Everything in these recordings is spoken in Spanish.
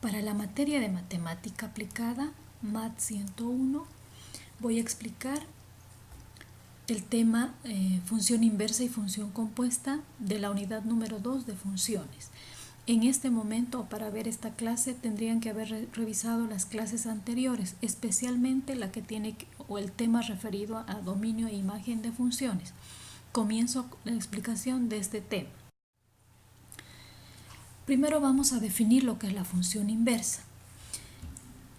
Para la materia de matemática aplicada, MAT 101, voy a explicar el tema función inversa y función compuesta de la unidad número 2 de funciones. En este momento, para ver esta clase, tendrían que haber revisado las clases anteriores, especialmente la que tiene o el tema referido a dominio e imagen de funciones. Comienzo la explicación de este tema. Primero vamos a definir lo que es la función inversa.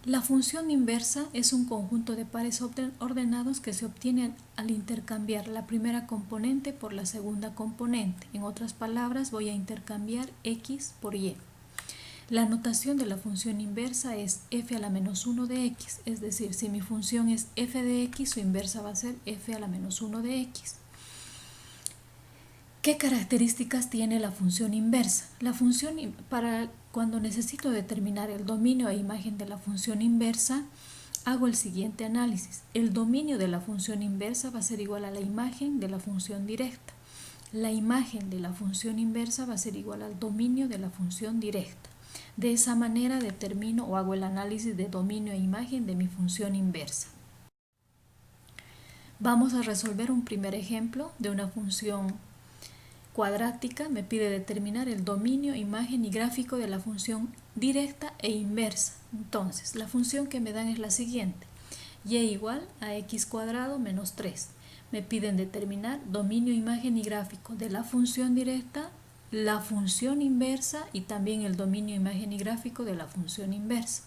La función inversa es un conjunto de pares ordenados que se obtienen al intercambiar la primera componente por la segunda componente. En otras palabras, voy a intercambiar x por y. La notación de la función inversa es f a la menos 1 de x, es decir, si mi función es f de x, su inversa va a ser f a la menos 1 de x. ¿Qué características tiene la función inversa? La función, para cuando necesito determinar el dominio e imagen de la función inversa, hago el siguiente análisis. El dominio de la función inversa va a ser igual a la imagen de la función directa. La imagen de la función inversa va a ser igual al dominio de la función directa. De esa manera determino o hago el análisis de dominio e imagen de mi función inversa. Vamos a resolver un primer ejemplo de una función cuadrática. Me pide determinar el dominio, imagen y gráfico de la función directa e inversa. Entonces, la función que me dan es la siguiente: y igual a x cuadrado menos 3. Me piden determinar dominio, imagen y gráfico de la función directa, la función inversa y también el dominio, imagen y gráfico de la función inversa.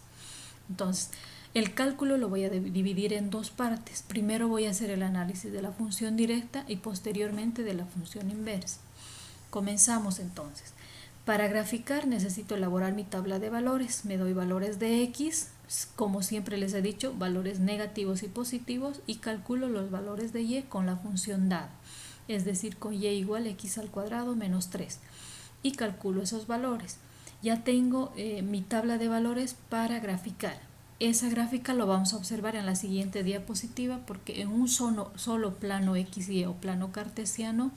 Entonces, el cálculo lo voy a dividir en dos partes. Primero voy a hacer el análisis de la función directa y posteriormente de la función inversa. Comenzamos entonces. Para graficar necesito elaborar mi tabla de valores. Me doy valores de x, como siempre les he dicho, valores negativos y positivos, y calculo los valores de y con la función dada, es decir, con y igual a x al cuadrado menos 3, y calculo esos valores. Ya tengo mi tabla de valores para graficar. Esa gráfica lo vamos a observar en la siguiente diapositiva, porque en un solo plano XY o plano cartesiano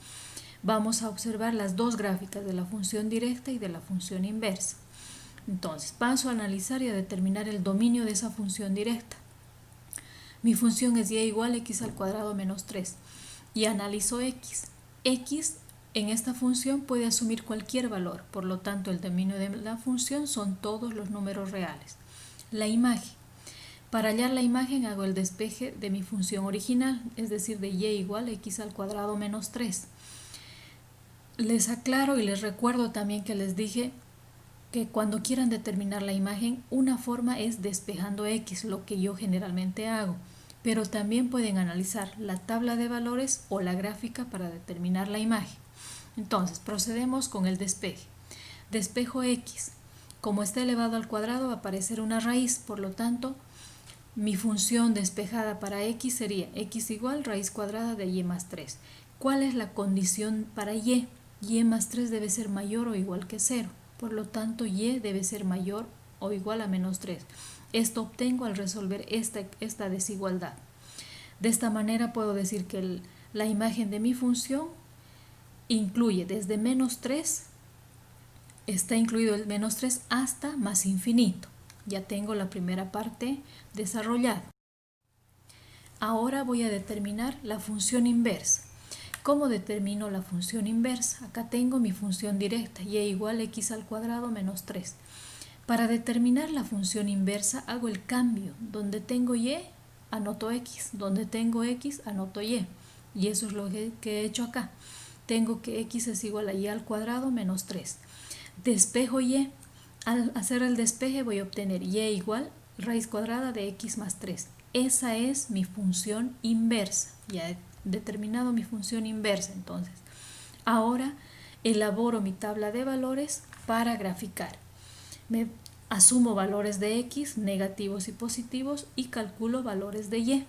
vamos a observar las dos gráficas de la función directa y de la función inversa. Entonces, paso a analizar y a determinar el dominio de esa función directa. Mi función es y igual a x al cuadrado menos 3 y analizo x. X en esta función puede asumir cualquier valor, por lo tanto el dominio de la función son todos los números reales. La imagen. Para hallar la imagen hago el despeje de mi función original, es decir, de y igual a x al cuadrado menos 3. Les aclaro y les recuerdo también que les dije que cuando quieran determinar la imagen, una forma es despejando x, lo que yo generalmente hago, pero también pueden analizar la tabla de valores o la gráfica para determinar la imagen. Entonces, procedemos con el despeje. Despejo x. Como está elevado al cuadrado va a aparecer una raíz, por lo tanto, mi función despejada para x sería x igual raíz cuadrada de y más 3. ¿Cuál es la condición para y? Y más 3 debe ser mayor o igual que 0. Por lo tanto, y debe ser mayor o igual a menos 3. Esto obtengo al resolver esta desigualdad. De esta manera puedo decir que la imagen de mi función incluye desde menos 3, está incluido el menos 3 hasta más infinito. Ya tengo la primera parte desarrollada. Ahora voy a determinar la función inversa. ¿Cómo determino la función inversa? Acá tengo mi función directa, y igual a x al cuadrado menos 3. Para determinar la función inversa hago el cambio. Donde tengo y, anoto x. Donde tengo x, anoto y. Y eso es lo que he hecho acá. Tengo que x es igual a y al cuadrado menos 3. Despejo y. Al hacer el despeje voy a obtener y igual raíz cuadrada de x más 3. Esa es mi función inversa. Ya he determinado mi función inversa. Entonces, ahora elaboro mi tabla de valores para graficar. Me asumo valores de x, negativos y positivos, y calculo valores de y.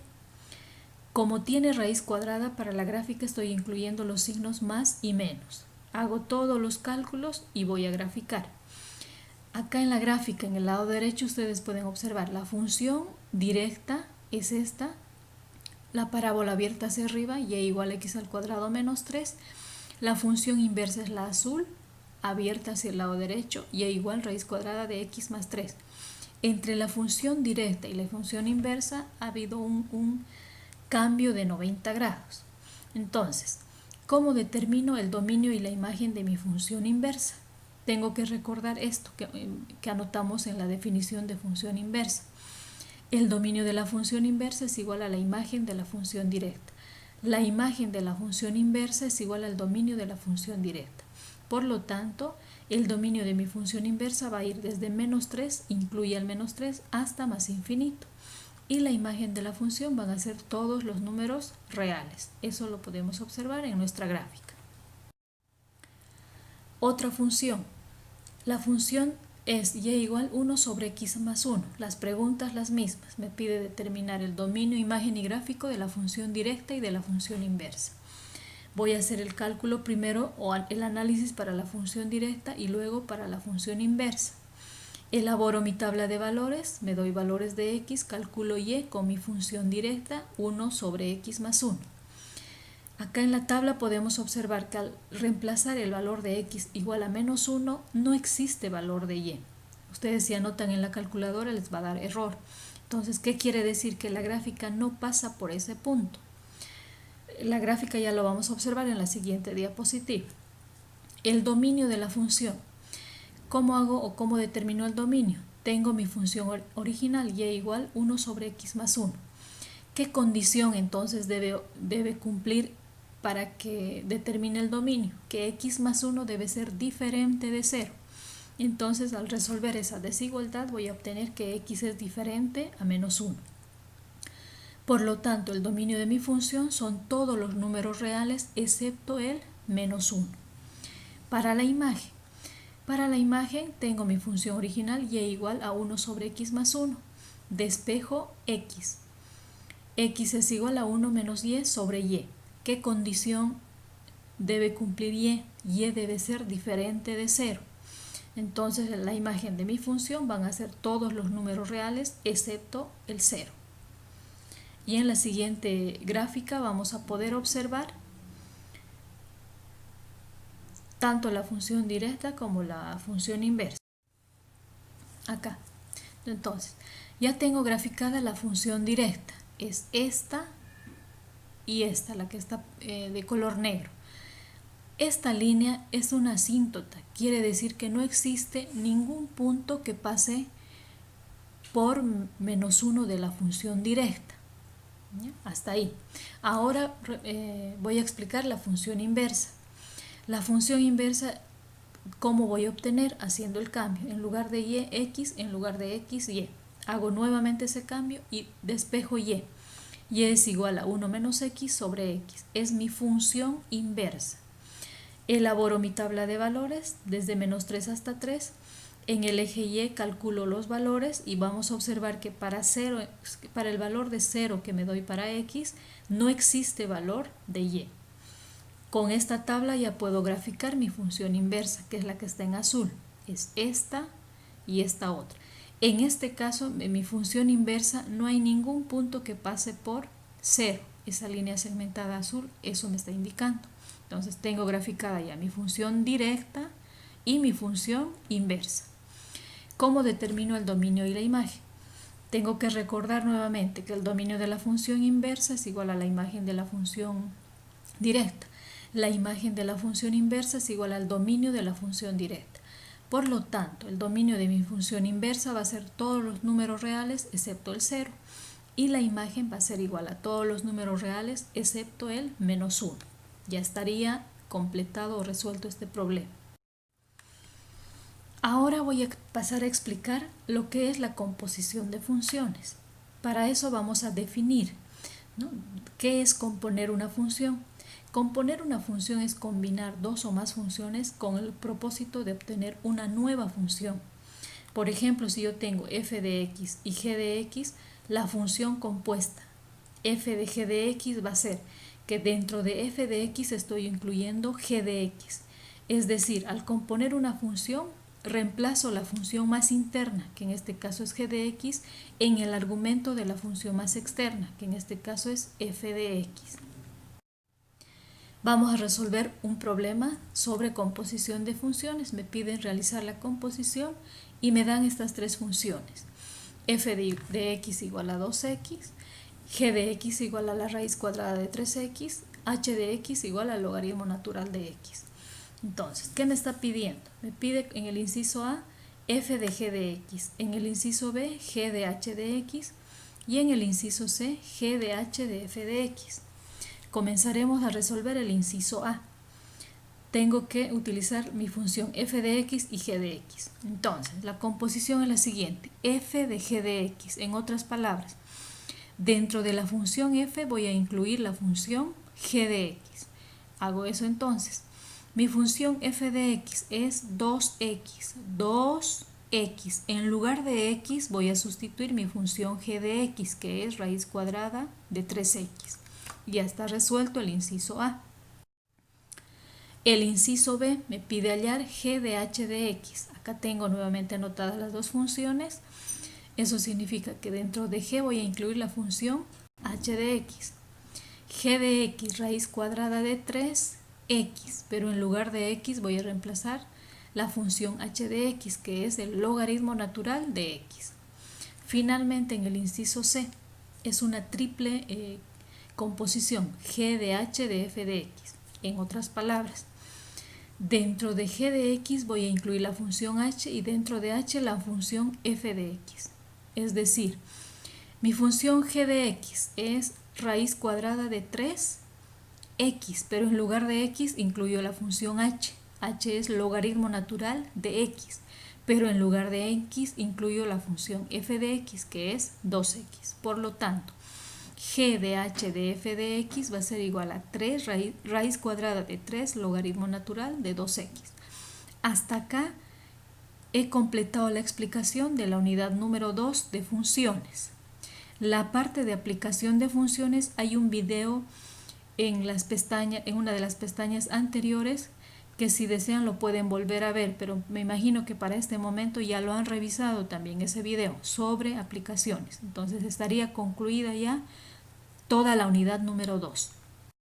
Como tiene raíz cuadrada, para la gráfica estoy incluyendo los signos más y menos. Hago todos los cálculos y voy a graficar. Acá en la gráfica, en el lado derecho, ustedes pueden observar la función directa es esta, la parábola abierta hacia arriba, y igual a x al cuadrado menos 3. La función inversa es la azul, abierta hacia el lado derecho, y igual raíz cuadrada de x más 3. Entre la función directa y la función inversa ha habido un cambio de 90 grados. Entonces, ¿cómo determino el dominio y la imagen de mi función inversa? Tengo que recordar esto que anotamos en la definición de función inversa. El dominio de la función inversa es igual a la imagen de la función directa. La imagen de la función inversa es igual al dominio de la función directa. Por lo tanto, el dominio de mi función inversa va a ir desde menos 3, incluye al menos 3, hasta más infinito. Y la imagen de la función van a ser todos los números reales. Eso lo podemos observar en nuestra gráfica. Otra función. La función es y igual 1 sobre x más 1. Las preguntas las mismas. Me pide determinar el dominio, imagen y gráfico de la función directa y de la función inversa. Voy a hacer el cálculo primero o el análisis para la función directa y luego para la función inversa. Elaboro mi tabla de valores, me doy valores de x, calculo y con mi función directa 1 sobre x más 1. Acá en la tabla podemos observar que al reemplazar el valor de x igual a menos 1, no existe valor de y. Ustedes si anotan en la calculadora les va a dar error. Entonces, ¿qué quiere decir? Que la gráfica no pasa por ese punto. La gráfica ya lo vamos a observar en la siguiente diapositiva. El dominio de la función. ¿Cómo hago o cómo determino el dominio? Tengo mi función original y igual 1 sobre x más 1. ¿Qué condición entonces debe cumplir para que determine el dominio? Que x más 1 debe ser diferente de 0. Entonces, al resolver esa desigualdad voy a obtener que x es diferente a menos 1. Por lo tanto, el dominio de mi función son todos los números reales excepto el menos 1. Para la imagen tengo mi función original y igual a 1 sobre x más 1. Despejo x. X es igual a 1 menos y sobre y. ¿Qué condición debe cumplir y? Y debe ser diferente de 0. Entonces, la imagen de mi función van a ser todos los números reales excepto el 0. Y en la siguiente gráfica vamos a poder observar tanto la función directa como la función inversa. Acá. Entonces, ya tengo graficada la función directa. Es esta y esta, la que está de color negro. Esta línea es una asíntota. Quiere decir que no existe ningún punto que pase por menos 1 de la función directa. ¿Ya? Hasta ahí. Ahora voy a explicar la función inversa. La función inversa, ¿cómo voy a obtener? Haciendo el cambio. En lugar de y, x, en lugar de x, y. Hago nuevamente ese cambio y despejo y. Y es igual a 1 menos x sobre x. Es mi función inversa. Elaboro mi tabla de valores desde menos 3 hasta 3. En el eje y calculo los valores y vamos a observar que para el valor de 0 que me doy para x, no existe valor de y. Con esta tabla ya puedo graficar mi función inversa, que es la que está en azul. Es esta y esta otra. En este caso, en mi función inversa no hay ningún punto que pase por 0. Esa línea segmentada azul, eso me está indicando. Entonces tengo graficada ya mi función directa y mi función inversa. ¿Cómo determino el dominio y la imagen? Tengo que recordar nuevamente que el dominio de la función inversa es igual a la imagen de la función directa. La imagen de la función inversa es igual al dominio de la función directa. Por lo tanto, el dominio de mi función inversa va a ser todos los números reales excepto el 0. Y la imagen va a ser igual a todos los números reales excepto el menos 1. Ya estaría completado o resuelto este problema. Ahora voy a pasar a explicar lo que es la composición de funciones. Para eso vamos a definir, ¿no? ¿Qué es componer una función? Componer una función es combinar dos o más funciones con el propósito de obtener una nueva función. Por ejemplo, si yo tengo f de x y g de x, la función compuesta f de g de x va a ser que dentro de f de x estoy incluyendo g de x. Es decir, al componer una función, reemplazo la función más interna, que en este caso es g de x, en el argumento de la función más externa, que en este caso es f de x. Vamos a resolver un problema sobre composición de funciones. Me piden realizar la composición y me dan estas tres funciones. F de x igual a 2x, g de x igual a la raíz cuadrada de 3x, h de x igual al logaritmo natural de x. Entonces, ¿qué me está pidiendo? Me pide en el inciso A f de g de x, en el inciso B g de h de x y en el inciso C g de h de f de x. Comenzaremos a resolver el inciso A. Tengo que utilizar mi función f de x y g de x. Entonces, la composición es la siguiente: f de g de x. En otras palabras, dentro de la función f voy a incluir la función g de x. Hago eso entonces. Mi función f de x es 2x. 2x. En lugar de x voy a sustituir mi función g de x, que es raíz cuadrada de 3x. Ya está resuelto el inciso A. El inciso B me pide hallar g de h de x. Acá tengo nuevamente anotadas las dos funciones. Eso significa que dentro de g voy a incluir la función h de x. G de x raíz cuadrada de 3x, pero en lugar de x voy a reemplazar la función h de x, que es el logaritmo natural de x. Finalmente, en el inciso C es una triple composición, g de h de f de x. En otras palabras, dentro de g de x voy a incluir la función h y dentro de h la función f de x. Es decir, mi función g de x es raíz cuadrada de 3x, pero en lugar de x incluyo la función h. H es logaritmo natural de x, pero en lugar de x incluyo la función f de x, que es 2x. Por lo tanto, g de h de f de x va a ser igual a 3 raíz cuadrada de 3 logaritmo natural de 2x. Hasta acá he completado la explicación de la unidad número 2 de funciones. La parte de aplicación de funciones, hay un video en una de las pestañas anteriores que si desean lo pueden volver a ver, pero me imagino que para este momento ya lo han revisado también ese video sobre aplicaciones. Entonces estaría concluida ya toda la unidad número 2.